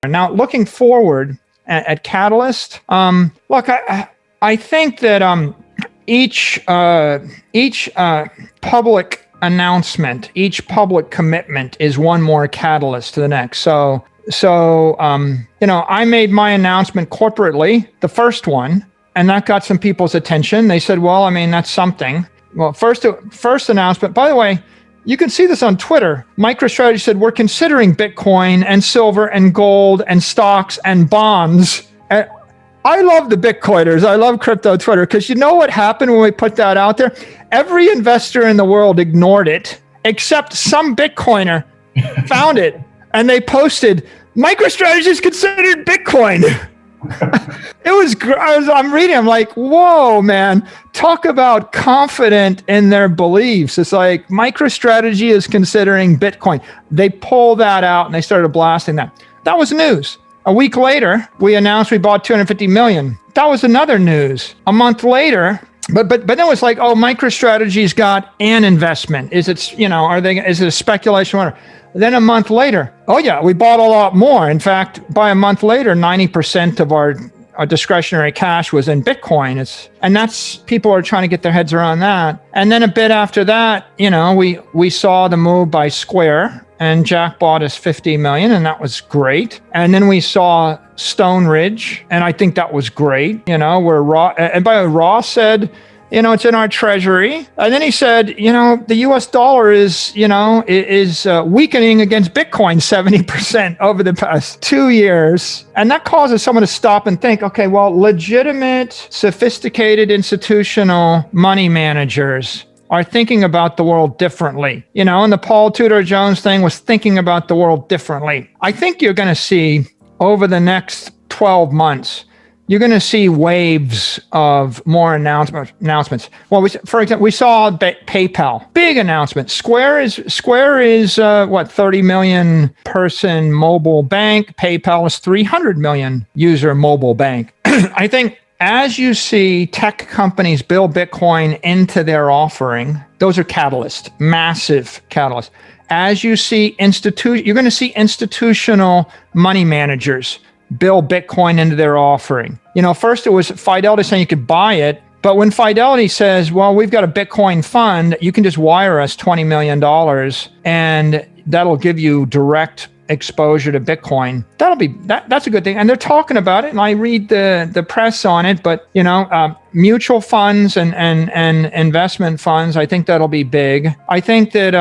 Now, looking forward at Catalyst, look, I think that each public announcement, each public commitment is one more catalyst to the next. So I made my announcement corporately, the first one, and that got some people's attention. They said, well, I mean, that's something. Well, first announcement, by the way, you can see this on Twitter. MicroStrategy said, we're considering Bitcoin and silver and gold and stocks and bonds. And I love the Bitcoiners. I love crypto Twitter because you know what happened when we put that out there? Every investor in the world ignored it, except some Bitcoiner found it. And they posted, MicroStrategy is considered Bitcoin. I'm reading, I'm like, whoa, man, talk about confident in their beliefs. It's like MicroStrategy is considering Bitcoin. They pulled that out and they started blasting that. That was news. A week later, we announced we bought 250 million. That was another news. A month later, but then it was like, oh, MicroStrategy's got an investment. Is it, is it a speculation? Whatever. Then a month later, oh yeah, we bought a lot more. In fact, by a month later, 90% of our discretionary cash was in Bitcoin. And that's, people are trying to get their heads around that. And then a bit after that, we saw the move by Square, and Jack bought us 50 million, and that was great. And then we saw Stone Ridge, and I think that was great. Where Ross, and by the way, Ross said, it's in our treasury. And then he said, the US dollar is weakening against Bitcoin 70% over the past 2 years. And that causes someone to stop and think, okay, well, legitimate, sophisticated institutional money managers are thinking about the world differently. And the Paul Tudor Jones thing was thinking about the world differently. I think you're going to see over the next 12 months, you're going to see waves of more announcements. Well, for example, we saw PayPal, big announcement. Square is 30 million person mobile bank. PayPal is 300 million user mobile bank. I think as you see tech companies build Bitcoin into their offering, those are catalysts, massive catalysts. As you see you're going to see institutional money managers build Bitcoin into their offering. First it was Fidelity saying you could buy it, but when Fidelity says, well, we've got a Bitcoin fund, you can just wire us $20 million and that'll give you direct exposure to Bitcoin. That's a good thing. And they're talking about it, and I read the press on it, but mutual funds and investment funds, I think that'll be big. I think that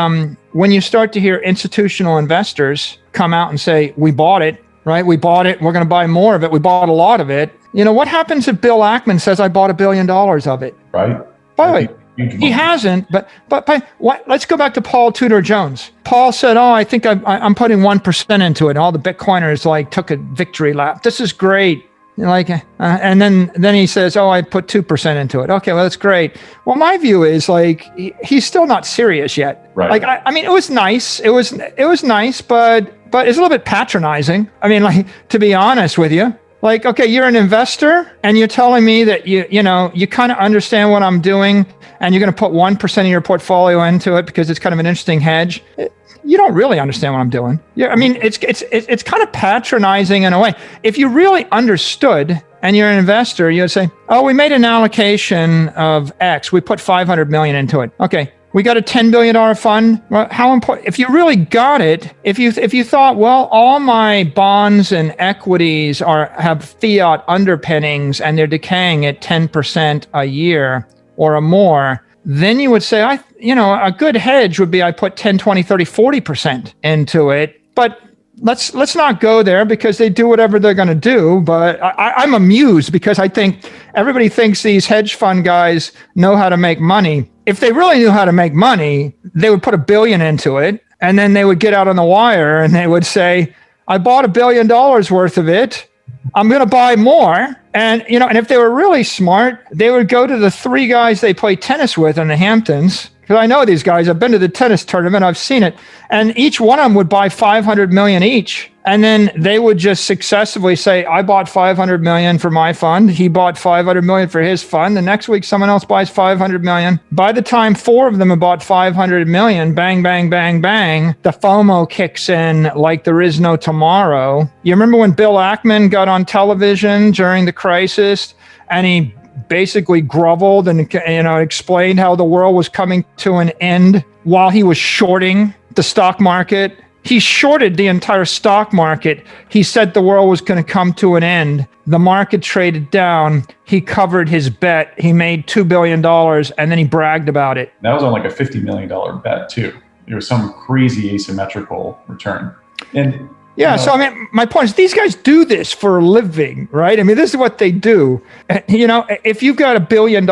when you start to hear institutional investors come out and say, we bought it, right? We bought it. We're going to buy more of it. We bought a lot of it. What happens if Bill Ackman says, I bought $1 billion of it? Right. By the way, he hasn't, but what? Let's go back to Paul Tudor Jones. Paul said, oh, I think I'm putting 1% into it. All the Bitcoiners took a victory lap. This is great. And then he says, oh, I put 2% into it. Okay, well, that's great. Well, my view is he's still not serious yet. Right. I mean, it was nice. It was nice, but it's a little bit patronizing. I mean, to be honest with you, okay, you're an investor and you're telling me that you kind of understand what I'm doing and you're going to put 1% of your portfolio into it because it's kind of an interesting hedge. You don't really understand what I'm doing. Yeah, I mean, it's kind of patronizing in a way. If you really understood and you're an investor, you'd say, oh, we made an allocation of X. We put 500 million into it. Okay. We got a $10 billion fund. Well, how important? If you really got it, if you thought, well, all my bonds and equities have fiat underpinnings and they're decaying at 10% a year or more, then you would say, a good hedge would be I put 10, 20, 30, 40% into it. But let's not go there because they do whatever they're going to do. But I'm amused because I think everybody thinks these hedge fund guys know how to make money. If they really knew how to make money, they would put $1 billion into it, and then they would get out on the wire and they would say, I bought $1 billion worth of it. I'm going to buy more. And, and if they were really smart, they would go to the 3 guys they play tennis with in the Hamptons. Because I know these guys. I've been to the tennis tournament. I've seen it. And each one of them would buy 500 million each. And then they would just successively say, I bought 500 million for my fund. He bought 500 million for his fund. The next week, someone else buys 500 million. By the time 4 of them have bought 500 million, bang, bang, bang, bang, the FOMO kicks in like there is no tomorrow. You remember when Bill Ackman got on television during the crisis and he basically groveled and explained how the world was coming to an end while he was shorting the stock market? He shorted the entire stock market. He said the world was going to come to an end. The market traded down. He covered his bet. He made $2 billion, and then he bragged about it. That was on like a $50 million bet too. There was some crazy asymmetrical return. And yeah, so I mean, my point is these guys do this for a living, right? I mean, this is what they do. If you've got $1 billion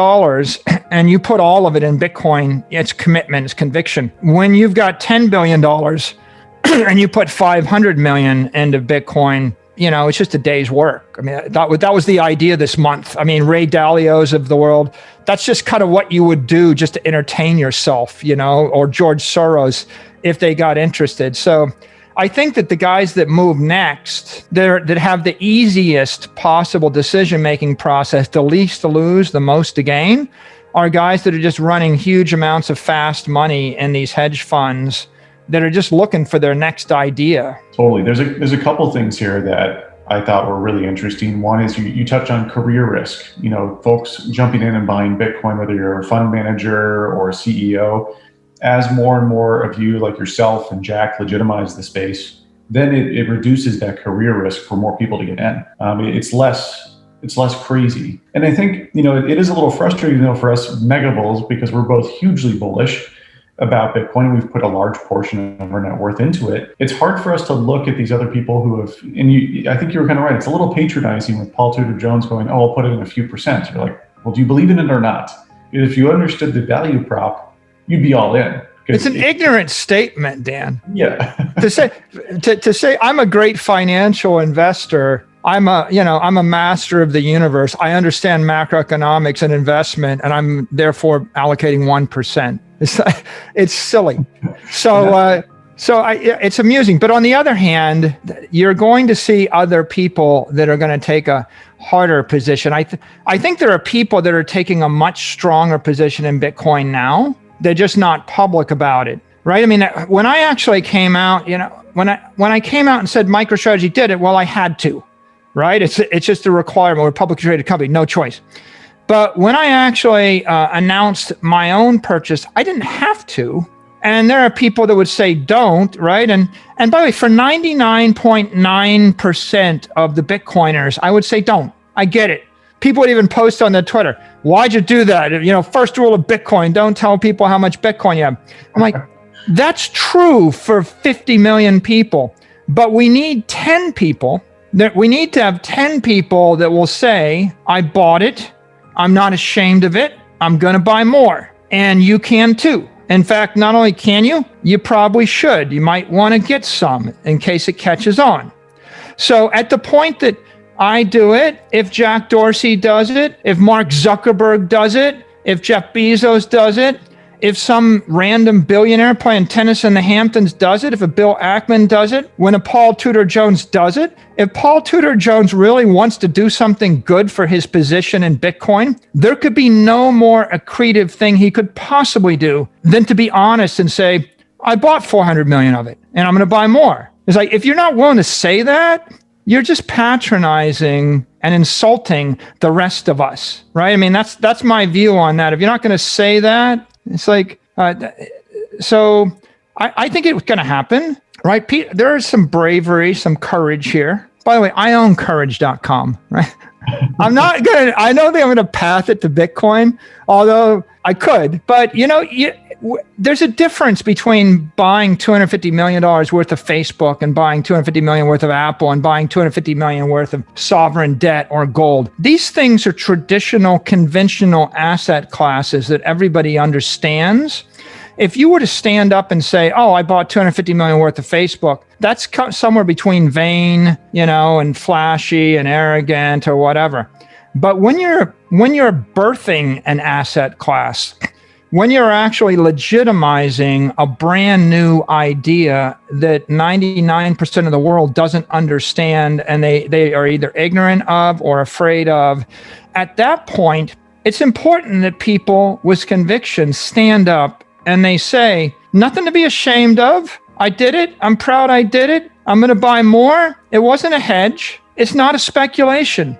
and you put all of it in Bitcoin, it's commitment, it's conviction. When you've got $10 billion and you put 500 million into Bitcoin, it's just a day's work. I mean, that was the idea this month. I mean, Ray Dalio's of the world, that's just kind of what you would do just to entertain yourself, or George Soros if they got interested. So I think that the guys that move next, that have the easiest possible decision-making process, the least to lose, the most to gain, are guys that are just running huge amounts of fast money in these hedge funds that are just looking for their next idea. Totally. There's a couple things here that I thought were really interesting. One is you touched on career risk. Folks jumping in and buying Bitcoin, whether you're a fund manager or a CEO, as more and more of you like yourself and Jack legitimize the space, then it reduces that career risk for more people to get in. It's less crazy. And I think, it is a little frustrating for us mega bulls because we're both hugely bullish about Bitcoin. We've put a large portion of our net worth into it. It's hard for us to look at these other people who have, I think you were kind of right. It's a little patronizing with Paul Tudor Jones going, oh, I'll put it in a few percent. You're like, well, do you believe in it or not? If you understood the value prop, you'd be all in. It's an ignorant statement, Dan. Yeah. to say I'm a great financial investor, I'm a master of the universe. I understand macroeconomics and investment, and I'm therefore allocating 1%. It's silly. So it's amusing. But on the other hand, you're going to see other people that are going to take a harder position. I think there are people that are taking a much stronger position in Bitcoin now. They're just not public about it, right? I mean, when I actually came out, when I came out and said MicroStrategy did it, well, I had to, right? It's just a requirement. We're a publicly traded company, no choice. But when I actually announced my own purchase, I didn't have to. And there are people that would say don't, right? And by the way, for 99.9% of the Bitcoiners, I would say don't. I get it. People would even post on their Twitter, why'd you do that? First rule of Bitcoin, don't tell people how much Bitcoin you have. I'm like, that's true for 50 million people, but we need 10 people. We need to have 10 people that will say, I bought it. I'm not ashamed of it. I'm going to buy more. And you can too. In fact, not only can you probably should. You might want to get some in case it catches on. So at the point that I do it, if Jack Dorsey does it, if Mark Zuckerberg does it, if Jeff Bezos does it, if some random billionaire playing tennis in the Hamptons does it, if a Bill Ackman does it, when a Paul Tudor Jones does it, if Paul Tudor Jones really wants to do something good for his position in Bitcoin, there could be no more accretive thing he could possibly do than to be honest and say, I bought 400 million of it and I'm going to buy more. It's like, if you're not willing to say that, you're just patronizing and insulting the rest of us, right? I mean, that's my view on that. If you're not going to say that, it's like, so I think it's going to happen, right? There is some bravery, some courage here. By the way, I own courage.com, right? I don't think I'm going to path it to Bitcoin, although I could, but there's a difference between buying $250 million worth of Facebook and buying $250 million worth of Apple and buying $250 million worth of sovereign debt or gold. These things are traditional, conventional asset classes that everybody understands. If you were to stand up and say, oh, I bought $250 million worth of Facebook, that's somewhere between vain, and flashy and arrogant or whatever. But when you're birthing an asset class, when you're actually legitimizing a brand new idea that 99% of the world doesn't understand and they are either ignorant of or afraid of, at that point, it's important that people with conviction stand up and they say, nothing to be ashamed of. I did it. I'm proud I did it. I'm going to buy more. It wasn't a hedge. It's not a speculation.